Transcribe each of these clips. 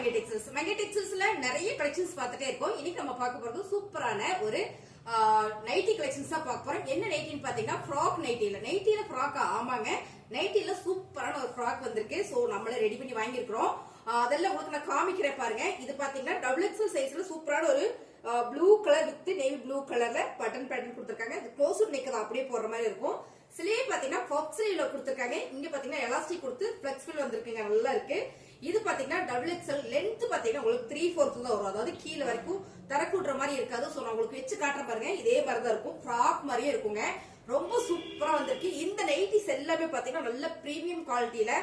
மங்கை textiles. மங்கை டெக்ஸ்டைல்ஸ்ல நிறைய collections பார்த்துட்டே இருக்கோம். இன்னைக்கு நம்ம பார்க்க போறது சூப்பரான ஒரு நைட்டி கலெக்ஷன்ஸ் தான் பார்க்க போறோம். என்ன நைட்டின்னு பாத்தீங்கன்னா ஃப்ராக் நைட்டில. நைட்டில ஃப்ராக்கா? ஆமாங்க, நைட்டில சூப்பரான ஒரு ஃப்ராக் வந்திருக்கு. சோ நம்மளே ரெடி பண்ணி வாங்கியிருக்கிறோம். அதெல்லாம் உங்களுக்கு நான் காமிக்கிறேன் பாருங்க. இது பாத்தீங்கன்னா டபுள் எக்ஸல் சைஸ்ல சூப்பரான ஒரு blue colour with navy blue கலர்ல பட்டன் பேட்டர்ன் கொடுத்திருக்காங்க. இது க்ளோஸ் நெக் தான், அப்படியே போடுற மாதிரி இருக்கும். ஸ்லீவ் பாத்தீங்கன்னா பஃப் ஸ்லீவ்ல கொடுத்திருக்காங்க. இங்க பாத்தீங்கன்னா எலாஸ்டிக் கொடுத்து பிளெக்சிபிள் வந்திருக்குங்க, நல்லா இருக்கு. இது பாத்தீங்கன்னா டபுள் எக்ஸல் லென்த் பாத்தீங்கன்னா உங்களுக்கு 3/4 தான் வரும். அதாவது கீழே வரைக்கும் தரக்கூடுற மாதிரி இருக்காது. சோ நான் உங்களுக்கு வச்சு காட்டுறேன் பாருங்க. இதே மாதிரி தான் இருக்கும், ஃப்ராக் மாதிரியே இருக்குங்க. ரொம்ப சூப்பரா வந்திருக்கு. இந்த நைட்டிஸ் எல்லாமே பாத்தீங்கன்னா நல்ல பிரீமியம் குவாலிட்டியில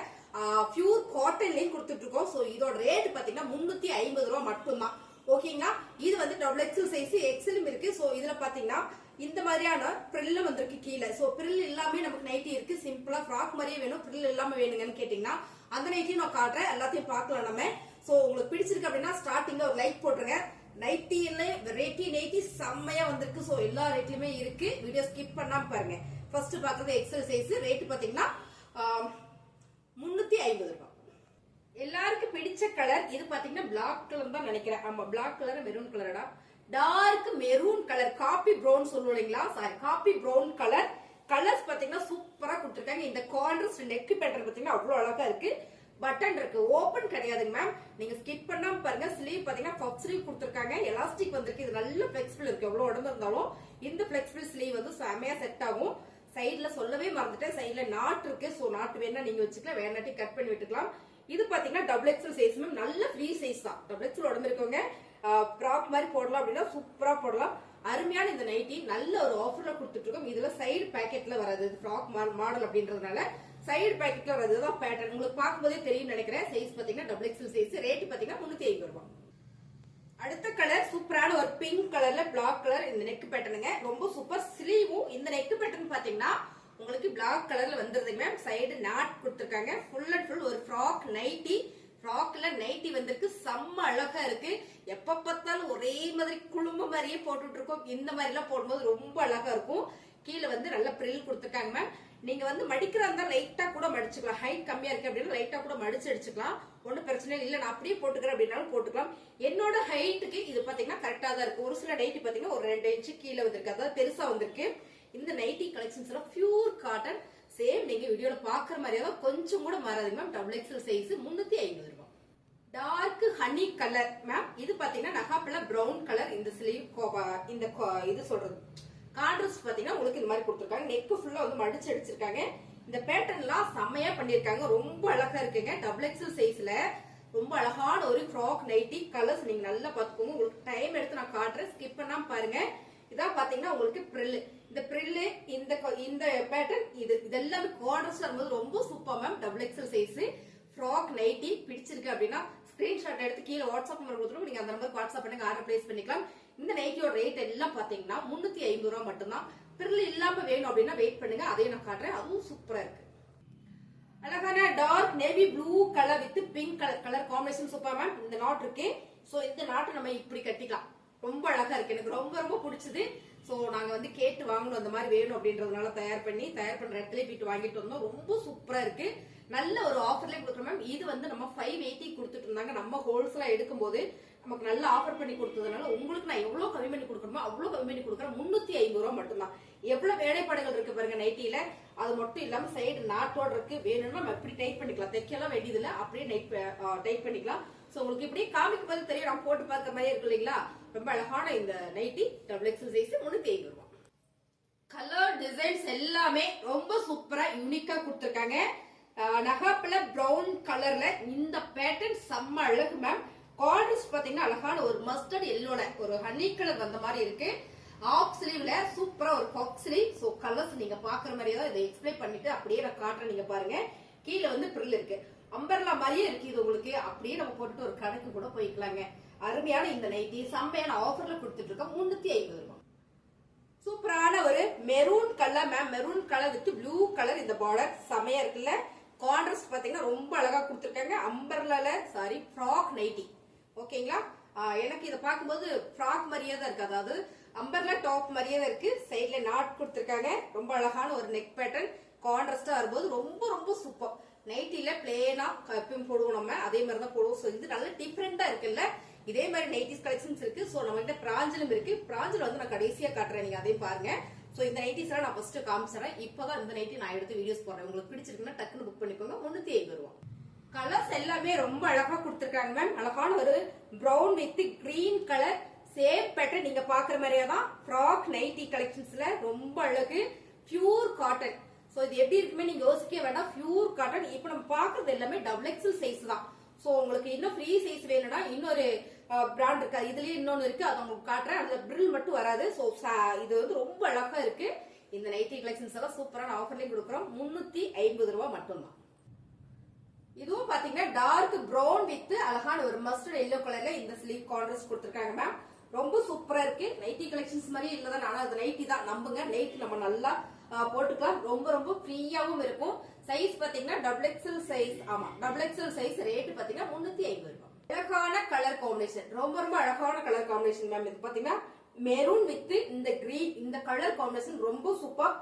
பியூர் காட்டன்லயும் கொடுத்துட்டு இருக்கோம். சோ இதோட ரேட் பாத்தீங்கன்னா 350 ரூபாய் மட்டும்தான். ஓகேங்களா? இது வந்து டபுள் எக்ஸல் சைஸ், எக்ஸலும் இருக்கு. சோ இதுல பாத்தீங்கன்னா இந்த மாதிரியான பிரில் வந்திருக்கு கீழே. சோ பிரில் இல்லாம நமக்கு நைட்டி இருக்கு. சிம்பிளா ஃப்ராக் மாதிரியே வேணும், பிரில் இல்லாம வேணுங்கன்னு கேட்டீங்கன்னா அந்த நைட்டியும் நான் காட்டுறேன். எல்லாத்தையும் பார்க்கலாம் நம்ம. சோ உங்களுக்கு பிடிச்சிருக்கு அப்படின்னா ஸ்டார்டிங்ல ஒரு லைக் போட்டுருங்க. நைட்டில வெரைட்டி நைட்டி செம்மையா வந்திருக்கு. சோ எல்லா ரேட்லயுமே இருக்கு. வீடியோ ஸ்கிப் பண்ணாம பாருங்க. ஃபர்ஸ்ட் பாக்குறது எக்ஸல் சைஸ். ரேட் பாத்தீங்கன்னா 350 ரூபாய். எல்லாருக்கும் பிடிச்ச கலர் இது பாத்தீங்கன்னா பிளாக் கலர் தான் நினைக்கிறேன். ஆமா, பிளாக் கலர் மெரூன் கலரா, dark maroon colour, coffee brown சொல்லுவோம் இல்லைங்களா? Sorry, coffee brown colour. Colours பாத்தீங்கன்னா சூப்பரா கொடுத்திருக்காங்க. இந்த கார்னர்ஸ் நெக் பேட்டர்ன் பாத்தீங்கன்னா அவ்வளவு அழகா இருக்கு. பட்டன் இருக்கு, ஓபன் கிடையாதுங்க மேம். நீங்க ஸ்கிப் பண்ணாம பாருங்க. ஸ்லீவ் பாத்தீங்கன்னா பஃப் ஸ்லீவ் கொடுத்திருக்காங்க. எலாஸ்டிக் வந்திருக்கு. இது நல்ல பிளெக்சிபிள் இருக்கு. எவ்வளவு உடம்பு இருந்தாலும் இந்த பிளெக்சிபிள் ஸ்லீவ் வந்து செமையா செட் ஆகும். சைடுல சொல்லவே மறந்துட்டேன், சைடுல நாட் இருக்கு. சோ நாட் வேணா நீங்க வச்சுக்கலாம், வேணாட்டி கட் பண்ணி விட்டுக்கலாம். இது பாத்தீங்கன்னா டபுள் எக்ஸல் சைஸ் மேம். நல்ல ஃப்ரீ சைஸ் தான். டபுள் எக்ஸல் உடம்பு இருக்கவங்க ஃப்ராக் மாதிரி போடலாம் அப்படின்னா சூப்பரா போடலாம். அருமையான இந்த நைட்டி நல்ல ஒரு ஆஃபர்ல கொடுத்துட்டு இருக்கோம். இதுல சைடு பேக்கெட்ல வராது, ஃப்ராக் மாடல் அப்படின்றதுனால சைடு பேக்கெட்ல வரதுதான் பேட்டர்ன். உங்களுக்கு பார்க்கும்போதே தெரியும் நினைக்கிறேன். சைஸ் பாத்தீங்கன்னா டபுள் எக்ஸல் சைஸ். ரேட் பாத்தீங்கன்னா 350 ரூபாய். அடுத்த கலர் சூப்பரான ஒரு பிங்க் கலர்ல பிளாக் கலர். இந்த நெக் பேட்டர்னுங்க ரொம்ப சூப்பர். ஸ்லீவும் இந்த நெக் பேட்டர்ன் பாத்தீங்கன்னா உங்களுக்கு பிளாக் கலர்ல வந்துருதுங்க மேம். சைடு நாட் கொடுத்திருக்காங்க. ஃபுல் அண்ட் ஃபுல் ஒரு ஃப்ராக் நைட்டி. ஃப்ராக்ல நைட்டி வந்திருக்கு, செம்ம அழகா இருக்கு. எப்ப பார்த்தாலும் ஒரே மாதிரி குழும்ப மாதிரியே போட்டுட்டு இருக்கோம். இந்த மாதிரி எல்லாம் போடும்போது ரொம்ப அழகா இருக்கும். கீழே வந்து நல்ல பிரில் கொடுத்திருக்காங்க மேம். நீங்க வந்து மடிக்கிறா இருந்தா லைட்டா கூட மடிச்சுக்கலாம். ஹைட் கம்மியா இருக்கு அப்படின்னா லைட்டா கூட மடிச்சு அடிச்சுக்கலாம். ஒன்னும் பிரச்சனை இல்லை. நான் அப்படியே போட்டுக்கிறேன் அப்படின்னாலும் போட்டுக்கலாம். என்னோட ஹைட்டுக்கு இது பாத்தீங்கன்னா கரெக்டா தான் இருக்கு. ஒரு சில நைட்டி பாத்தீங்கன்னா ஒரு 2 இன்ச்சு கீழே வந்திருக்கு, அதாவது பெருசா வந்திருக்கு. இந்த நைட்டி கலெக்ஷன்ஸ் எல்லாம் பியூர் காட்டன். சேம் நீங்க வீடியோல பாக்குற மாதிரியே தான், கொஞ்சம் கூட மாறாது மேம். டபுள் எக்ஸல் சைஸ் 350 ரூபாய். Dark honey colour ma'am. இது பாத்தீங்கன்னா நகாப்பழ பிரவுன் கலர். இந்த ஸ்லீவ் இந்த இது சொல்றது கான்ட்ராஸ்ட் பாத்தீங்கன்னா உங்களுக்கு இந்த மாதிரி கொடுத்திருக்காங்க. நெக் ஃபுல்லா வந்து மடிச்சு அடிச்சிருக்காங்க. இந்த பேட்டர்ன்லாம் செம்மையா பண்ணிருக்காங்க. ரொம்ப அழகா இருக்குங்க. டபுள் எக்ஸல் சைஸ்ல ரொம்ப அழகான ஒரு ஃப்ராக் நைட்டி. கலர்ஸ் நீங்க நல்லா பாத்துக்கோங்க. உங்களுக்கு டைம் எடுத்து நான் காட்டுறேன், ஸ்கிப் பண்ணாம பாருங்க. இதான் பாத்தீங்கன்னா உங்களுக்கு பிரில். இந்த பிரில் இந்த பேட்டர்ன் இதெல்லாமே கார்னர்ஸ்ல இருக்கும்போது ரொம்ப super ma'am. Double XL size frock nightie பிடிச்சிருக்கு அப்படின்னா ஸ்கிரீன்ஷாட் எடுத்து கீழே வாட்ஸ்அப் நம்பர் கொடுத்துருவோம். நீங்க அந்த நம்பருக்கு வாட்ஸ்அப் பண்ணுங்க, ஆர்டர் பிளேஸ் பண்ணிக்கலாம். இந்த நைட்டியோட ரேட் எல்லாம் பாத்தீங்கன்னா 350 ரூபாய் மட்டும்தான். பிரில் இல்லாம வேணும் அப்படின்னா வெயிட் பண்ணுங்க, அதையும் நான் காட்டுறேன். அதுவும் சூப்பரா இருக்கு. அழகான dark navy blue colour with pink colour combination super ma'am. இந்த நாட் இருக்கு. சோ இந்த நாட்டை நம்ம இப்படி கட்டிக்கலாம். ரொம்ப அழகா இருக்கு. எனக்கு ரொம்ப ரொம்ப பிடிச்சது. சோ நாங்க வந்து கேட்டு வாங்கணும், அந்த மாதிரி வேணும் அப்படின்றதுனால தயார் பண்ற இடத்துல போயிட்டு வாங்கிட்டு வந்தோம். ரொம்ப சூப்பரா இருக்கு. நல்ல ஒரு ஆஃபர்லயே கொடுக்குறோம் மேம். இது வந்து நம்ம 580 கொடுத்துட்டு இருந்தாங்க. நம்ம ஹோல்சேலா எடுக்கும் போது நமக்கு நல்ல ஆஃபர் பண்ணி கொடுத்ததுனால உங்களுக்கு நான் எவ்வளவு கம்மி பண்ணி கொடுக்கணுமோ அவ்வளவு கம்மி பண்ணி கொடுக்குறேன். 350 ரூபாய் மட்டும்தான். எவ்வளவு வேலைப்பாடுகள் இருக்கு பாருங்க நைட்டில. அது மட்டும் இல்லாம சைடு நாட்டோட இருக்கு. வேணும்னா நம்ம எப்படி டைப் பண்ணிக்கலாம், தைக்கலாம் வேண்டியது இல்ல, அப்படியே டைப் பண்ணிக்கலாம். சோ உங்களுக்கு இப்படியே காமிக்கும் போது தெரியும், நான் போட்டு பார்த்த மாதிரி இருக்கு இல்லைங்களா? ரொம்ப அழகான இந்த நைட்டி டபுள் எக்ஸல் சைஸ் 350 ரூபாய். கலர் டிசைன்ஸ் எல்லாமே ரொம்ப சூப்பரா யூனிக்கா கொடுத்திருக்காங்க. நகாப்பழ பிரவுன் கலர்ல இந்த பேட்டர்ன் செம்ம அழகு மேம். கார்னர்ஸ் பாத்தீங்கன்னா அழகான ஒரு மஸ்டர்ட் எல்லோல ஒரு ஹனி கலர் வந்த மாதிரி இருக்கு. ஆஃப் ஸ்லீவ்ல சூப்பரா ஒரு பஃப் ஸ்லீவ். சோ கலர்ஸ் நீங்க பாக்குற மாதிரியே தான் இதை எக்ஸ்பிளைன் பண்ணிட்டு அப்படியே நான் காட்டுறேன். நீங்க பாருங்க, கீழே வந்து பிரில் இருக்கு. அம்பர்லா மாதிரியே இருக்கு இது உங்களுக்கு. அப்படியே நம்ம போட்டுட்டு ஒரு கணக்கு கூட போய்க்கலாங்க. அருமையான இந்த நைட்டி செம்மையான ஆஃபர்ல கொடுத்துட்டு இருக்கோம். 350 ரூபாய். சூப்பரான ஒரு maroon colour ma'am. Maroon colour with blue colour. இந்த பார்டர் செமையா இருக்குல்ல? கான்ட்ராஸ்ட் பாத்தீங்கன்னா ரொம்ப அழகா கொடுத்திருக்காங்க. அம்பர்லால சாரி ஃப்ராக் நைட்டி. ஓகேங்களா? எனக்கு இதை பார்க்கும்போது ஃப்ராக் மாதிரியே தான் இருக்கு. அதாவது அம்பர்லா டாப் மாதிரியே தான் இருக்கு. சைட்ல நாட் கொடுத்திருக்காங்க. ரொம்ப அழகான ஒரு நெக் பேட்டர்ன். கான்ட்ராஸ்டா வரும்போது ரொம்ப ரொம்ப சூப்பர். நைட்டில பிளேனா எப்பயும் போடுவோம் நம்ம, அதே மாதிரி தான் போடுவோம். ஸோ இது நல்ல டிஃப்ரெண்டா இருக்குல்ல. இதே மாதிரி நைட்டிஸ் கலெக்ஷன்ஸ் இருக்கு. ஸோ நம்ம கிட்ட பிராஞ்சலும் இருக்கு. பிராஞ்சல் வந்து நான் கடைசியா காட்டுறேன், நீங்க அதையும் பாருங்க. ஸோ இந்த நைட்டிஸ் எல்லாம் நான் ஃபர்ஸ்ட் காமிச்சிடறேன். இப்பதான் இந்த நைட்டி நான் எடுத்து வீடியோஸ் போடுறேன். உங்களுக்கு பிடிச்சிருக்குன்னா டக்குன்னு புக் பண்ணிக்கோங்க. 350 ரூபா. கலர்ஸ் எல்லாமே ரொம்ப அழகா கொடுத்துருக்காங்க மேம். அழகான ஒரு brown with green colour same pattern. நீங்க பாக்குற மாதிரியே தான் ஃப்ராக் நைட்டி கலெக்ஷன்ஸ்ல ரொம்ப அழகு. Pure cotton. சோ இது எப்படி இருக்குமே நீங்க யோசிக்க வேண்டாம். Pure cotton. இப்போ நம்ம பாக்குறது எல்லாமே டபுள் எக்ஸல் சைஸ் தான். சோ உங்களுக்கு இன்னும் ஃப்ரீ சைஸ் வேணும்னா இன்னொரு பிராண்ட் இருக்கு, இதுலயே இன்னொன்னு இருக்கு, அது உங்களுக்கு காட்டுறேன். அதுல பிரில் மட்டும் வராது. சோ இது வந்து ரொம்ப அழகா இருக்கு. இந்த நைட்டி கலெக்ஷன்ஸ் எல்லாம் சூப்பரான ஆஃபர்லயும் கொடுக்குறோம். 350 ரூபாய் மட்டும்தான். இதுவும் பாத்தீங்கன்னா டார்க் பிரவுன் வித் அழகான ஒரு மஸ்டர்ட் எல்லோ கலர்ல இந்த ஸ்லீவ் கான்ட்ராஸ்ட் கொடுத்திருக்காங்க மேம். ரொம்ப சூப்பரா இருக்கு. நைட்டி கலெக்ஷன்ஸ் மாதிரி இல்லதான், ஆனா அது நைட்டி தான். நம்புங்க, நைட்டி நம்ம நல்லா போட்டுக்கலாம். ரொம்ப ரொம்ப ஃப்ரீயாவும் இருக்கும். சைஸ் பாத்தீங்கன்னா டபுள் எக்ஸல் சைஸ். ஆமா, டபுள் எக்ஸல் சைஸ். ரேட் பாத்தீங்கன்னா 350 ரூபாய். அழகான கலர் காம்பினேஷன், ரொம்ப ரொம்ப அழகான கலர் காம்பினேஷன் மேம். இது பாத்தீங்கன்னா மெரூன் வித் இந்த கிரீன், இந்த கலர் காம்பினேஷன் ரொம்ப சூப்பர்.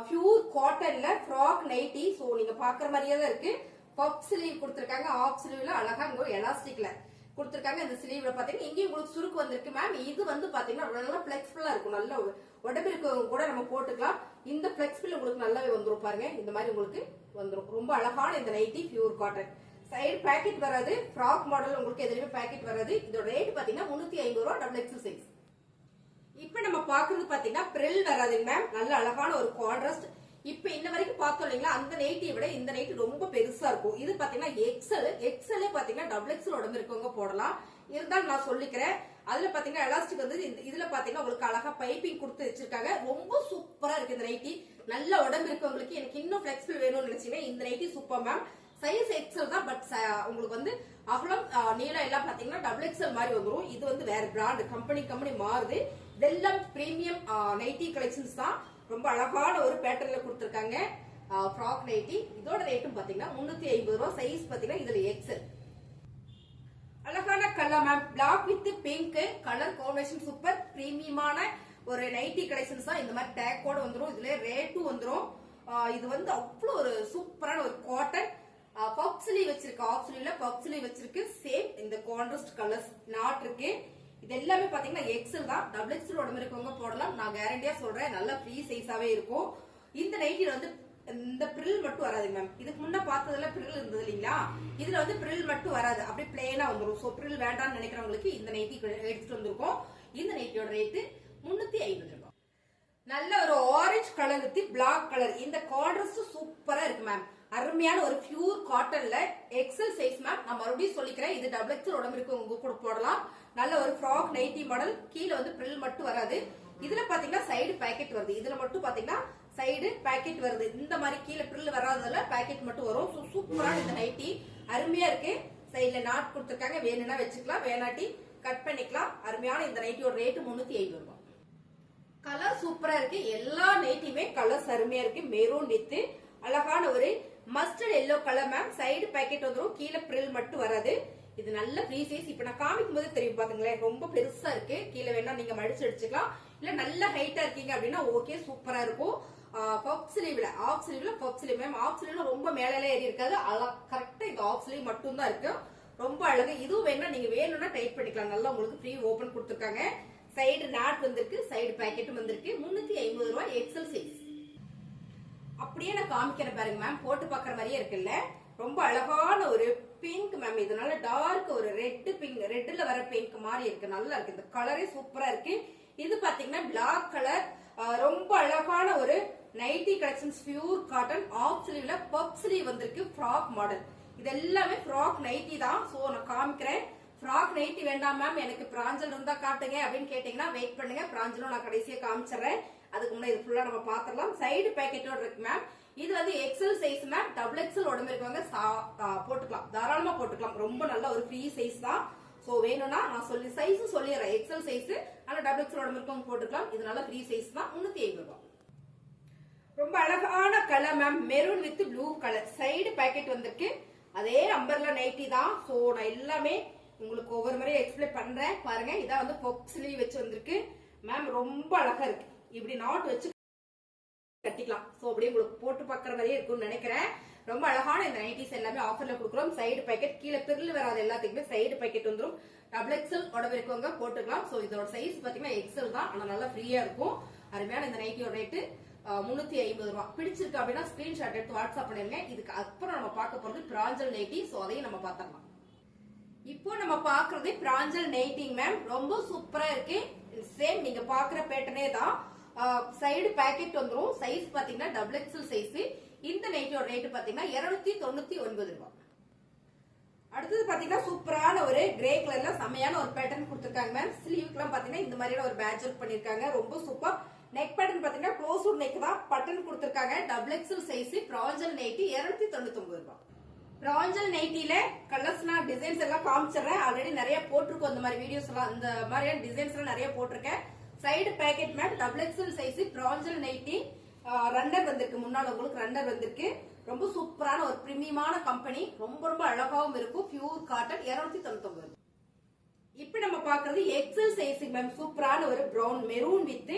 பியூர் காட்டன்ல ஃப்ராக் நைட்டி. சோ நீங்க பாக்குற மாதிரியே தான் இருக்கு. பப் ஸ்லீவ் கொடுத்திருக்காங்க. ஆஃப் ஸ்லீவ்ல அழகா இங்க எலாஸ்டிக்ல கொடுத்திருக்காங்க. இந்த ஸ்லீவ்ல பாத்தீங்கன்னா இங்கேயும் உங்களுக்கு சுருக்கு வந்திருக்கு மேம். இது வந்து பாத்தீங்கன்னா நல்லா பிளெக்சிபிளா இருக்கும். நல்ல உடம்பு இருக்கவங்க கூட நம்ம போட்டுக்கலாம். இந்த பிளெக்சிபிள் உங்களுக்கு நல்லாவே வந்துரும் பாருங்க. இந்த மாதிரி உங்களுக்கு வந்துரும். ரொம்ப அழகான இந்த nightie pure cotton. Side pocket வராது. ஃப்ராக் மாடல் உங்களுக்கு எதுலயுமே பேக்கெட் வராது. இதோட ரேட் பாத்தீங்கன்னா 350 ரூபாய். Double XL size. இப்ப நம்ம பாக்குறது பாத்தீங்கன்னா பிரில் வராதுங்க மேம். நல்ல அழகான ஒரு கான்ட்ராஸ்ட். இப்ப இன்ன வரைக்கும் பார்த்தோம் இல்லைங்களா, அந்த நைட்டியை விட இந்த நைட்டி ரொம்ப பெருசா இருக்கும். இது பாத்தீங்கன்னா எக்ஸல் பாத்தீங்கன்னா டபுள் எக்ஸல் உடம்பு இருக்கவங்க போடலாம். இருந்தாலும் நான் சொல்லிக்கிறேன். அதுல பாத்தீங்கன்னா எலாஸ்டிக் வந்து இதுல பாத்தீங்கன்னா உங்களுக்கு அழகா பைப்பிங் கொடுத்து வச்சிருக்காங்க. ரொம்ப சூப்பரா இருக்கு இந்த நைட்டி. நல்ல உடம்பு இருக்கவங்களுக்கு எனக்கு இன்னும் பிளெக்சிபிள் வேணும்னு நினைச்சீங்கன்னா இந்த nightie super ma'am. Size XL தான், பட் உங்களுக்கு வந்து அகலம் நீளம் எல்லாம் பாத்தீங்கன்னா டபுள் எக்ஸல் மாதிரி வந்துடும். இது வந்து வேற பிராண்ட், கம்பெனி மாறுது. இதெல்லாம் பிரீமியம் நைட்டி கலெக்ஷன்ஸ் தான். ரொம்ப அழகான ஒரு பேட்டர்ன்ல கொடுத்திருக்காங்க ஃப்ராக் நைட்டி. இதோட ரேட்டும் பாத்தீங்கன்னா 350 ரூபாய். சைஸ் பாத்தீங்கன்னா இதுல எக்ஸல். அழகான colour ma'am. Black with pink colour combination super. பிரீமியமான ஒரு நைட்டி கலெக்ஷன்ஸ் தான். இந்த மாதிரி டேக்கோட வந்துரும். இதுல ரேட்டும் வந்துரும். இது வந்து அவ்வளவு ஒரு சூப்பரான ஒரு காட்டன். பப் ஸ்லீவ் வச்சிருக்கு. ஆஃப் ஸ்லீவ்ல பப் ஸ்லீவ் வச்சிருக்கு. சேம் இந்த கான்ட்ராஸ்ட் கலர்ஸ் நாட் இருக்கு. இது எல்லாமே பாத்தீங்கன்னா எக்ஸல் தான். டபுள் எக்ஸல் உடம்பு இருக்கவங்க போடலாம். நான் கேரண்டியா சொல்றேன், நல்ல ஃப்ரீ சைஸாவே இருக்கும். இந்த நைட்டில வந்து இந்த பிரில் மட்டும் வராது மேம். இதுக்கு முன்ன பார்த்ததுல பிரில் இருந்தது இல்லைங்களா, இதுல வந்து பிரில் மட்டும் வராது. அப்படியே பிளேனா வந்துடும். சோ பிரில் வேண்டாம்னு நினைக்கிறவங்களுக்கு இந்த நைட்டி எடுத்துட்டு வந்திருக்கோம். இந்த நைட்டியோட ரேட்டு 350 ரூபாய். நல்ல ஒரு orange colour with black colour. இந்த கான்ட்ராஸ்ட் சூப்பரா இருக்கு மேம். அருமையான ஒரு பியூர் காட்டன்ல எக்ஸல் சைஸ் மேம். நான் மறுபடியும் சொல்லிக்கிறேன், இது டபுள் எக்ஸல் உடம்பு இருக்கு உங்க கூட போடலாம். நல்ல ஒரு ஃப்ராக் நைட்டி மாடல். கீழே வந்து பிரில் மட்டும் வராது. இதுல பாத்தீங்கன்னா சைடு பேக்கெட் வருது. இதுல மட்டும் பாத்தீங்கன்னா சைடு பேக்கெட் வருது. இந்த மாதிரி கீழே பிரில் வராததுல பேக்கெட் மட்டும் வரும். சூப்பரான இந்த நைட்டி அருமையா இருக்கு. சைடுல நாட் கொடுத்திருக்காங்க. வேணும்னா வச்சுக்கலாம், வேணாட்டி கட் பண்ணிக்கலாம். அருமையான இந்த நைட்டியோட ரேட்டு 350 ரூபாய். கலர் சூப்பரா இருக்கு. எல்லா நைட்டியுமே கலர்ஸ் அருமையா இருக்கு. மெரூன் வித் அழகான ஒரு mustard yellow colour ma'am. Side packet வந்துடும். கீழே பிரில் மட்டும் வராது. இது நல்ல ஃப்ரீ சைஸ். இப்ப நான் காமிக்கும் போது தெரியும் பாத்துங்களேன், ரொம்ப பெருசா இருக்கு. கீழே வேணா நீங்க மடிச்சு அடிச்சுக்கலாம். இல்ல நல்ல ஹைட்டா இருக்கீங்க அப்படின்னா ஓகே, சூப்பரா இருக்கும். பப் ஸ்லீவ்ல ஆஃப் ஸ்லீவ்ல பப் ஸ்லீவ் மேம். ஆஃப் ஸ்லீவ்ல ரொம்ப மேலே ஏறி இருக்காது. கரெக்டா இந்த ஆஃப் ஸ்லீவ் மட்டும் தான் இருக்கு. ரொம்ப அழகு. இதுவும் வேணா நீங்க வேணும்னா டைட் பண்ணிக்கலாம். நல்லா உங்களுக்கு ஃப்ரீ ஓபன் கொடுத்துருக்காங்க. சைடு நாட் வந்திருக்கு. சைடு பேக்கெட்டும் வந்திருக்கு. 350 ரூபாய். XL size. அப்படியே நான் காமிக்கிறேன் பாருங்க மேம். போட்டு பாக்குற மாதிரியே இருக்குல்ல. ரொம்ப அழகான ஒரு பிங்க் மேம். இதனால டார்க் ஒரு ரெட் பிங்க், ரெட்ல வர பிங்க் மாதிரி இருக்கு. நல்லா இருக்கு. இந்த கலரே சூப்பரா இருக்கு. இது பாத்தீங்கன்னா பிளாக் கலர். ரொம்ப அழகான ஒரு nighty collections pure cotton. Half ஸ்லீவ்ல பப் ஸ்லீவ் வந்திருக்கு. Frock model. இது எல்லாமே ஃப்ராக் நைட்டி தான். சோ நான் காமிக்கிறேன். ஃப்ராக் நைட்டி வேண்டாம் மேம், எனக்கு பிராஞ்சல் இருந்தா காட்டுங்க அப்படின்னு கேட்டீங்கன்னா வெயிட் பண்ணுங்க. பிராஞ்சலும் நான் கடைசியா காமிச்சிடுறேன். அதுக்கு முன்னாடி இது ஃபுல்லா நம்ம பாத்திரலாம். சைடு பேக்கெட்டோட இருக்கு மேம். இது வந்து XL size ma'am. Double XL உடம்பு இருக்கவங்க போட்டுக்கலாம், தாராளமா போட்டுக்கலாம். ரொம்ப நல்ல ஒரு ஃப்ரீ சைஸ் தான். சோ வேணும்னா நான் சொல்லி சைஸ் சொல்லிடுறேன். எக்ஸல் சைஸ், ஆனா டபுள் எக்ஸல் உடம்பு இருக்கவங்க போட்டுக்கலாம். இது நல்ல ஃப்ரீ சைஸ் தான். 350 ரூபாய். ரொம்ப அழகான colour ma'am. Maroon with blue colour. Side packet வந்திருக்கு. அதே அம்பர்லா நைட்டி தான். சோ நான் எல்லாமே உங்களுக்கு ஒவ்வொரு முறையும் எக்ஸ்பிளைன் பண்றேன் பாருங்க. இதான் வந்து பப் ஸ்லீவ் வச்சு வந்திருக்கு மேம். ரொம்ப அழகா இருக்கு. இப்படி நாட் வச்சு கட்டிக்கலாம். சோ அப்படியே உங்களுக்கு போட்டு பாக்குற மாதிரியே இருக்கும்னு நினைக்கிறேன். ரொம்ப அழகான இந்த நைட்டிஸ் எல்லாமே ஆஃபர்ல கொடுக்குறோம். சைடு பாக்கெட் கீழே பிரில் வராத எல்லாத்துக்குமே சைடு பாக்கெட் வந்துடும். டபுள் எக்ஸல் உடம்பு இருக்கவங்க போட்டுக்கலாம். சோ இதோட சைஸ் பாத்தீங்கன்னா எக்ஸல் தான், ஆனா நல்லா ஃப்ரீயா இருக்கும். அருமையான இந்த நைட்டியோட ரேட்டு 350 ரூபாய். பிடிச்சிருக்கு அப்படின்னா ஸ்கிரீன்ஷாட் எடுத்து வாட்ஸ்அப் பண்ணிருங்க. இதுக்கு அப்புறம் நம்ம பார்க்க போறது பிராஞ்சல் நைட்டி. சோ அதையும் நம்ம பாத்திரலாம். இப்போ நம்ம பாக்குறது பிராஞ்சல் நைட்டிங் மேம். ரொம்ப சூப்பரா இருக்கு. சேம் நீங்க பாக்குற பேட்டர்னே தான். சைடு பாக்கெட் வந்துரும். சைஸ் பாத்தீங்கன்னா டபுள் எக்ஸல் சைஸ். இந்த நைட்டியோட ரேட் பாத்தீங்கன்னா 299 ரூபாய். அடுத்தது பாத்தீங்கன்னா சூப்பரான ஒரு கிரே கலர்ல செமையான ஒரு பேட்டர்ன் கொடுத்திருக்காங்க மேம். ஸ்லீவுக்கு எல்லாம் பாத்தீங்கன்னா இந்த மாதிரியான ஒரு பேட்ச் ஒர்க் பண்ணிருக்காங்க. ரொம்ப சூப்பர். நெக் பேட்டர்ன் பாத்தீங்கன்னா க்ளோஸ் நெக் தான் பட்டன் கொடுத்திருக்காங்க. Double XL size. Pranjal nighty 299 ரூபாய். பிராஞ்சல் நைட்டில கலர்ஸ்னா டிசைன்ஸ் எல்லாம் காமிச்சிடுறேன். ஆல்ரெடி நிறைய போட்டிருக்கோம் இந்த மாதிரி வீடியோஸ் எல்லாம். இந்த மாதிரியான டிசைன்ஸ் எல்லாம் நிறைய போட்டிருக்கேன். Side pocket ma'am double XL size Pranjal nighty. Runner வந்திருக்கு, முன்னாடி உங்களுக்கு ரன்னர் வந்திருக்கு. ரொம்ப சூப்பரான ஒரு பிரீமியமான கம்பெனி. ரொம்ப ரொம்ப அழகாவும் இருக்கும். Pure cotton 299. இப்ப நம்ம பாக்குறது எக்ஸல் சைஸ் மேம். சூப்பரான ஒரு brown maroon with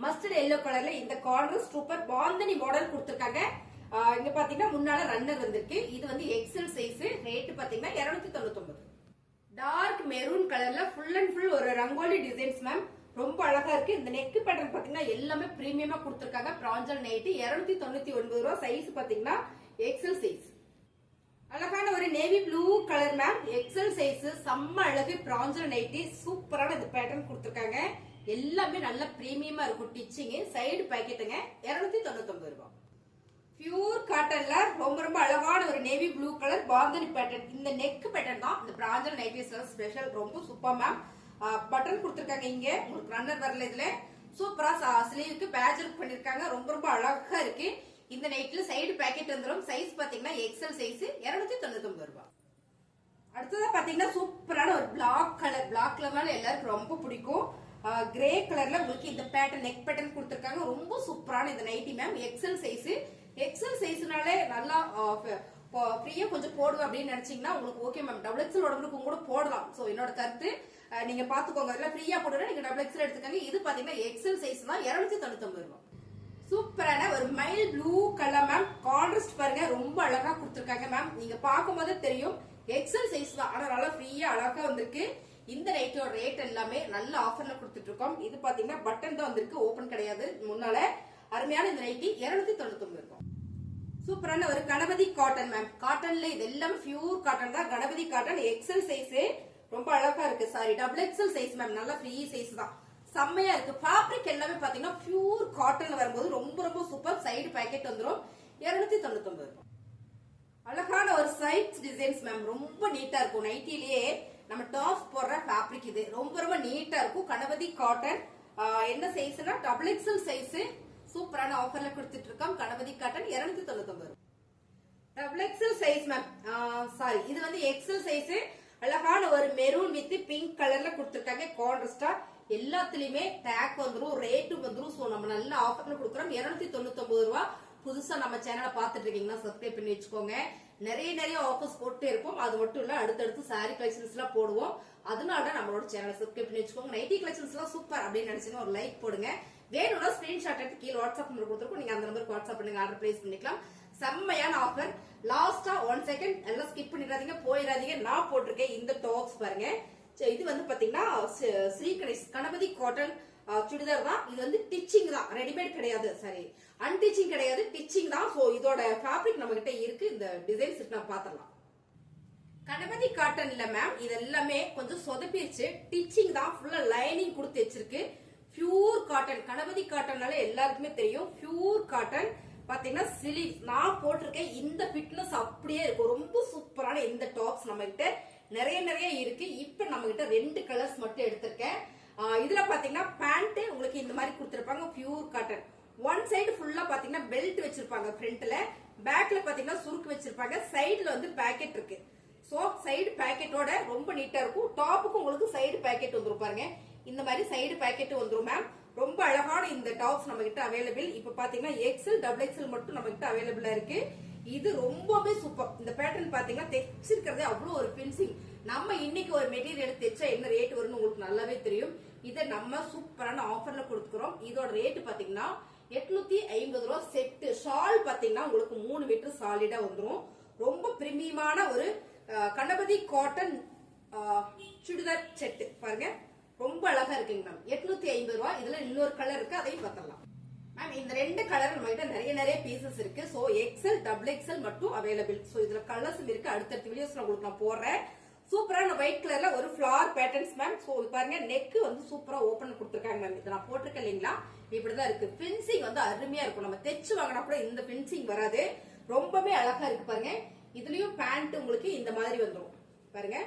mustard yellow கலர்ல இந்த கார்னர் சூப்பர் பாந்தனி மாடல் கொடுத்திருக்காங்க. இங்க பாத்தீங்கன்னா முன்னால ரன்னர் வந்திருக்கு. இது வந்து எக்ஸல் சைஸ். ரேட் பாத்தீங்கன்னா 299. டார்க் மெரூன் கலர்ல ஃபுல் அண்ட் ஃபுல் ஒரு ரங்கோலி டிசைன்ஸ் மேம். ரொம்ப அழகா இருக்கு. இந்த நெக் பேட்டர்ன் பாத்தீங்கன்னா எல்லாமே பிரீமியமா கொடுத்திருக்காங்க. பிராஞ்சல் நைட்டி 299 ரூபாய். சைஸ் பாத்தீங்கன்னா எக்ஸல் சைஸ். அழகான ஒரு navy blue colour ma'am. XL size. செம்ம அழகு. பிராஞ்சல் நைட்டி சூப்பரான இந்த பேட்டர்ன் கொடுத்திருக்காங்க. எல்லாமே நல்ல பிரீமியமா இருக்கும். டிச்சிங் சைடு பாக்கெட்டுங்க 299 ரூபாய். பியூர் காட்டன்ல ரொம்ப ரொம்ப அழகான ஒரு navy blue colour bandhani pattern. இந்த நெக் பேட்டர்ன் தான் இந்த பிராஞ்சல் நைட்டிஸ்ல ஸ்பெஷல். ரொம்ப சூப்பர் மேம். பட்டன் கொடுத்திருக்காங்க. இங்க உங்களுக்கு ரன்னர் வரல. இதுல சூப்பரா ஸ்லீவுக்கு பேட்ச் ஒர்க் பண்ணிருக்காங்க. ரொம்ப ரொம்ப அழகா இருக்கு. இந்த நைட்ல சைடு பாக்கெட் வந்துடும். சைஸ் பாத்தீங்கன்னா எக்ஸல் சைஸ் 299 ரூபாய். அடுத்ததா பாத்தீங்கன்னா சூப்பரான ஒரு பிளாக் கலர். பிளாக் கலர்னால எல்லாருக்கும் ரொம்ப பிடிக்கும். கிரே கலர்ல உங்களுக்கு இந்த பேட்டர்ன் நெக் பேட்டர்ன் கொடுத்திருக்காங்க. ரொம்ப சூப்பரான இந்த nighty ma'am. XL size. XL சைஸ்னாலே நல்லா ஃப்ரீயா கொஞ்சம் போடுவேன் அப்படின்னு நினைச்சீங்கன்னா உங்களுக்கு ஓகே மேம். டபுள் எக்ஸல் உடம்புக்கு கூட போடலாம். சோ என்னோட கருத்து நீங்க பாத்துக்கோங்க. இதெல்லாம் ஃப்ரீயா போடுறேன், நீங்க டபுள் எக்ஸல் எடுத்துக்கோங்க. இது பாத்தீங்கன்னா எக்ஸல் சைஸ் தான் 299 ரூபாய். சூப்பரான ஒரு mile blue colour ma'am. Contrast பாருங்க ரொம்ப அழகா கொடுத்திருக்காங்க மேம். நீங்க பார்க்கும் போதே தெரியும் எக்ஸல் சைஸ் தான், ஆனா நல்லா ஃப்ரீயா அழகா வந்திருக்கு. இந்த நைட்டோட ரேட் எல்லாமே நல்ல ஆஃபர்ல கொடுத்துட்டு இருக்கோம். இது பாத்தீங்கன்னா பட்டன் தான் வந்திருக்கு, ஓபன் கிடையாது. முன்னால அருமையான இந்த நைட்டி 299 ரூபாய். சூப்பரான ஒரு கணபதி காட்டன் மேம். காட்டன்ல இது எல்லாம் பியூர் காட்டன் தான். Ganapathi cotton XL size. ரொம்ப அழகா இருக்கு. Sorry double XL size ma'am. நல்லா ஃப்ரீ சைஸ் தான். செம்மையா இருக்கு. ஃபேப்ரிக் எல்லாமே பாத்தீங்கன்னா பியூர் காட்டன்ல வரும்போது ரொம்ப ரொம்ப சூப்பர். சைடு பாக்கெட் வந்துடும் 299 ரூபாய். அழகான ஒரு சைட்ஸ் டிசைன்ஸ் மேம். ரொம்ப நீட்டா இருக்கும். நைட்டிலேயே நம்ம டாப்ஸ் போடுற ஃபேப்ரிக் இது. ரொம்ப ரொம்ப நீட்டா இருக்கும். கணபதி காட்டன். என்ன சைஸ்னா டபுள் எக்ஸல் சைஸ். சூப்பரான ஆஃபர்ல கொடுத்துட்டு இருக்கோம். Ganapathi cotton 299. Double XL size ma'am. Sorry இது வந்து எக்ஸல் சைஸ். அழகான ஒரு மெரூன் வித் பிங்க் கலர்ல கொடுத்திருக்காங்க. கான்ட்ராஸ்டா எல்லாத்துலயுமே டேக் வந்துரும், ரேட்டும் வந்துரும். சோ நம்ம நல்ல ஆஃபர்ல கொடுக்குறோம். 299 ரூபாய். புதுசா நம்ம சேனலை பாத்துட்டு இருக்கீங்கன்னா சப்ஸ்கிரைப் பண்ணி வச்சுக்கோங்க. நிறைய ஆஃபர்ஸ் போட்டு இருப்போம். அது மட்டும் இல்ல அடுத்தடுத்து சாரி கலெக்ஷன்ஸ் எல்லாம் போடுவோம். அதனால நம்மளோட சேனலை சப்ஸ்கிரைப் பண்ணி வச்சுக்கோங்க. நைட்டி கலெக்ஷன்ஸ் எல்லாம் சூப்பர் அப்படின்னு நினைச்சீங்கன்னா ஒரு லைக் போடுங்க. வேணும்னா ஸ்கிரீன்ஷாட் எடுத்து கீழே வாட்ஸ்அப் நம்பர் கொடுத்துருக்கோம். நீங்க அந்த நம்பருக்கு வாட்ஸ்அப் பண்ணுங்க, ஆர்டர் பிளேஸ் பண்ணிக்கலாம். செம்மையான ஆஃபர். லாஸ்டா 1 செகண்ட் எல்லாம் ஸ்கிப் பண்ணிடாதீங்க, போயிடாதீங்க. நான் போட்டிருக்கேன் இந்த டாப்ஸ் பாருங்க. இது வந்து பாத்தீங்கன்னா ஸ்ரீகணேஷ் கணபதி காட்டன் சுடிதார் தான். இது வந்து டிச்சிங் தான், ரெடிமேட் கிடையாது. சாரி அன்டிச்சிங் கிடையாது, டிச்சிங் தான். சோ இதோட ஃபேப்ரிக் நம்ம கிட்ட இருக்கு. இந்த டிசைன்ஸ் நம்ம பாத்திரலாம். கணபதி காட்டன்ல மேம் இது எல்லாமே கொஞ்சம் சொதப்பிடுச்சு. டிச்சிங் தான், ஃபுல்லா லைனிங் கொடுத்து வச்சிருக்கு. Pure cotton. கணபதி காட்டன்னால எல்லாருக்குமே தெரியும். பியூர் காட்டன் பாத்தீங்கன்னா ஸ்லீவ் நான் போட்டிருக்கேன். இந்த ஃபிட்னஸ் அப்படியே இருக்கும். ரொம்ப சூப்பரான இந்த டாப்ஸ் நம்ம கிட்ட நிறைய இருக்கு. இப்ப நம்ம கிட்ட 2 கலர்ஸ் மட்டும் எடுத்திருக்கேன். இதுல பாத்தீங்கன்னா பேண்ட் உங்களுக்கு இந்த மாதிரி கொடுத்திருப்பாங்க. Pure cotton. ஒன் சைடு ஃபுல்லா பாத்தீங்கன்னா பெல்ட் வச்சிருப்பாங்க. ஃப்ரண்ட்ல பேக்ல பாத்தீங்கன்னா சுருக்கு வச்சிருப்பாங்க. சைடுல வந்து பாக்கெட் இருக்கு. சோ சைடு பாக்கெட்டோட ரொம்ப நீட்டா இருக்கும். டாப்புக்கு உங்களுக்கு சைடு பாக்கெட் வந்துரும் பாருங்க. இந்த மாதிரி சைடு பாக்கெட் வந்துரும் மேம். ரொம்ப அழகான இந்த டாப்ஸ் நம்ம கிட்ட அவைலபிள். இப்ப பாத்தீங்கன்னா எக்ஸல் டபுள் எக்ஸல் மட்டும் நம்ம கிட்ட அவைலபிளா இருக்கு. இது ரொம்பவே சூப்பர். இந்த பேட்டர்ன் பாத்தீங்கன்னா தைச்சிருக்கிறதே அவ்வளவு ஒரு பினிஷிங். நம்ம இன்னைக்கு ஒரு மெட்டீரியல் தைச்சா என்ன ரேட் வரும்னு உங்களுக்கு நல்லாவே தெரியும். இதை நம்ம சூப்பரான ஆஃபர்ல கொடுத்துக்கிறோம். இதோட ரேட் பாத்தீங்கன்னா 850 ரூபா செட்டு. ஷால் பாத்தீங்கன்னா உங்களுக்கு 3 மீட்டர் சாலிடா வந்துரும். ரொம்ப பிரீமியமான ஒரு கணபதி காட்டன் சுடிதார் செட்டு பாருங்க, ரொம்ப அழகா இருக்குங்க மேம். 850 ரூபா. இதுல இன்னொரு கலர் இருக்கு, அதையும் பார்த்தலாம் மேம். இந்த 2 கலர் நம்ம கிட்ட நிறைய பீசஸ் இருக்கு. சோ எக்ஸ்எல் டபுள் எக்ஸ்எல் மட்டும் அவைலபிள். சோ இதுல கலர்ஸ் இருக்கு, அடுத்தடுத்த வீடியோஸ்ல உங்களுக்கு நான் போடுறேன். சூப்பரான ஒயிட் கலர்ல ஒரு ஃபிளவர் பேட்டர்ன்ஸ் மேம். சோ பாருங்க, நெக் வந்து சூப்பரா ஓபன் கொடுத்துருக்காங்க மேம். இதை நான் போட்டிருக்கேன் இல்லைங்களா, இப்படிதான் இருக்கு. பினிஷிங் வந்து அருமையா இருக்கும். நம்ம தைச்சு வாங்கினா கூட இந்த பினிஷிங் வராது, ரொம்பவே அழகா இருக்கு பாருங்க. இதுலயும் பேண்ட் உங்களுக்கு இந்த மாதிரி வந்துடும் பாருங்க.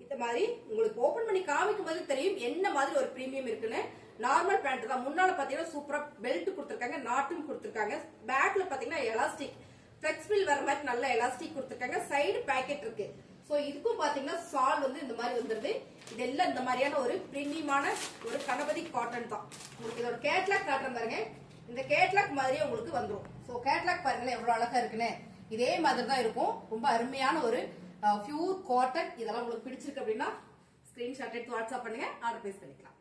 இந்த மாதிரி உங்களுக்கு ஓபன் பண்ணி காமிக்கும் போது தெரியும் என்ன மாதிரி ஒரு பிரீமியம் இருக்குன்னு. நார்மல் பேண்ட் தான். முன்னால பாத்தீங்கன்னா சூப்பரா பெல்ட் கொடுத்துருக்காங்க, நாட்டும் கொடுத்துருக்காங்க. பேக்ல பாத்தீங்கன்னா எலாஸ்டிக் பிளெக்சிபிள் வர மாதிரி நல்ல எலாஸ்டிக் கொடுத்துருக்காங்க. சைடு பாக்கெட் இருக்கு. சோ இதுக்கும் பாத்தீங்கன்னா சால் வந்து இந்த மாதிரி வந்துருது. இதெல்லாம் இந்த மாதிரியான ஒரு பிரீமியமான ஒரு கணபதி காட்டன் தான். உங்களுக்கு இதோட கேட்லாக் காட்டுறேன் பாருங்க. இந்த கேட்லாக் மாதிரியே உங்களுக்கு வந்துடும். சோ கேட்லாக் பாருங்களேன் எவ்வளவு அழகா இருக்குன்னு. இதே மாதிரி தான் இருக்கும். ரொம்ப அருமையான ஒரு பியூர் காட்டன். இதெல்லாம் உங்களுக்கு பிடிச்சிருக்கு அப்படின்னா ஸ்கிரீன்ஷாட் எடுத்து வாட்ஸ்அப் பண்ணுங்க, ஆர்டர் பிளேஸ் பண்ணிக்கலாம்.